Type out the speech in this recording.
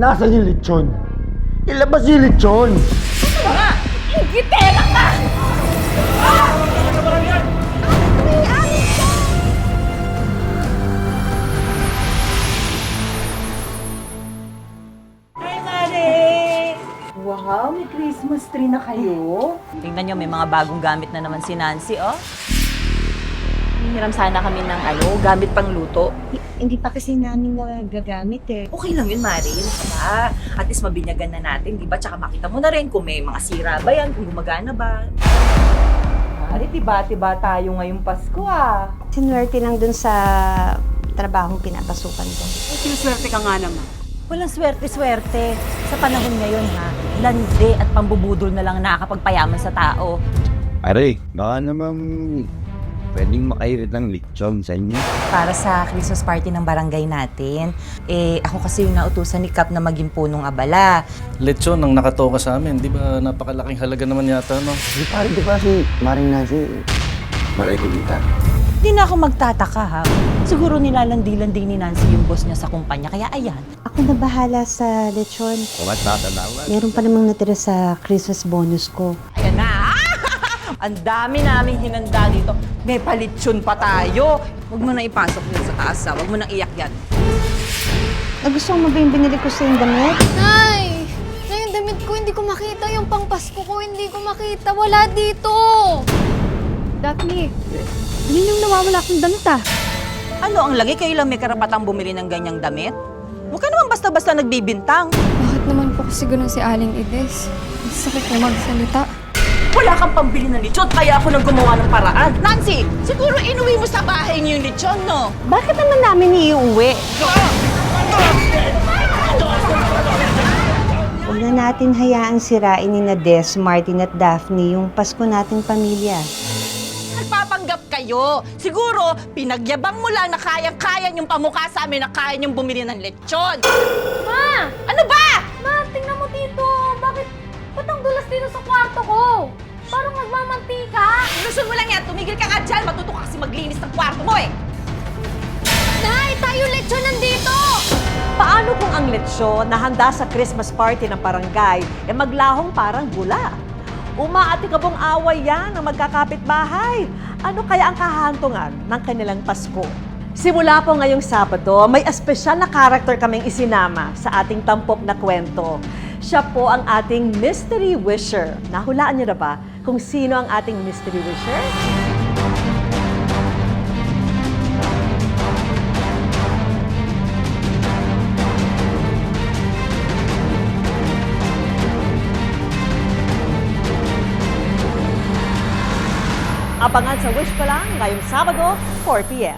Nasaan yung lechon? Ilabas yung lechon! Ano nga? Higitera ka! Hi, Mare! Wow, may Christmas tree na kayo. Tingnan nyo, may mga bagong gamit na naman si Nancy, oh. Hiram sana kami ng gamit pang luto. Hindi pa kasi namin nagagamit eh. Okay lang yun, Mare. Yun ka ba? At least mabinyagan na natin, di ba? Tsaka makita mo na rin kung may mga sira ba yan, kung gumagana ba. Mare, tiba-tiba tayo ngayong Pasko, ah. Sinuwerte lang dun sa trabahong pinapasukan ko. Sinuswerte ka nga naman. Walang swerte-swerte. Sa panahon ngayon, ha, landi at pambubudol na lang nakakapagpayaman sa tao. Pare, baka naman pwedeng makairit ng lechon sa inyo. Para sa Christmas party ng barangay natin, ako kasi yung nautusan ni Kap na maging punong abala. Lechon ang nakatoka sa amin, di ba napakalaking halaga naman yata, no? Di ba si Maring Nancy, malay kumita. Hindi na ako magtataka, ha. Siguro nilalandi-landi ni Nancy yung boss niya sa kumpanya, kaya ayan. Ako na bahala sa lechon. Kumat tatanawan. Meron pa namang natira sa Christmas bonus ko. Ayan na! Ang dami naming hinanda dito. May palitsyon pa tayo. Huwag mo na ipasok yun sa taas, ha. Huwag mo nang iyak yan. Nagustuhan mo ba yung binili ko sa yung damit? Nay! Nay, yung damit ko hindi ko makita. Yung pangpasko ko hindi ko makita. Wala dito! Daphne, yun yung nawawala akong damit ah. Ano ang lagi? Kayo lang may karapatang bumili ng ganyang damit? Huwag ka naman basta-basta nagbibintang. Bakit naman po kasi ganun si Aling Ides? Ang sakit po magsalita. Wala kang pambili ng lechon, kaya ako nang gumawa ng paraan. Nancy, siguro inuwi mo sa bahay niyo yung lechon, no? Bakit naman namin iuwi? Huwag na natin hayaang sirain ni Des, Martin at Daphne yung Pasko nating pamilya. Nagpapanggap kayo. Siguro, pinagyabang mo lang na kayang-kaya yung pamukha sa amin na kaya niyong bumili ng lechon. Ma! Ano ba? Ma, tingnan mo dito. Ba't ang dulas dito sa kwarto ko? Parang nagmamantika. Ilusyon mo lang yan. Tumigil ka nga dyan. Matuto ka kasi maglinis ng kwarto mo, eh. Nay, tayo lechon nandito! Paano kung ang lechon na handa sa Christmas party ng barangay maglahong parang bula? Umaatikabong away yan ng magkakapit-bahay. Ano kaya ang kahantungan ng kanilang Pasko? Simula po ngayong Sabado, may espesyal na karakter kaming isinama sa ating tampok na kwento. Siya po ang ating Mystery Wisher. Nahulaan niyo na ba kung sino ang ating Mystery Wisher? Abangan sa Wish pa lang ngayong Sabado, 4 p.m.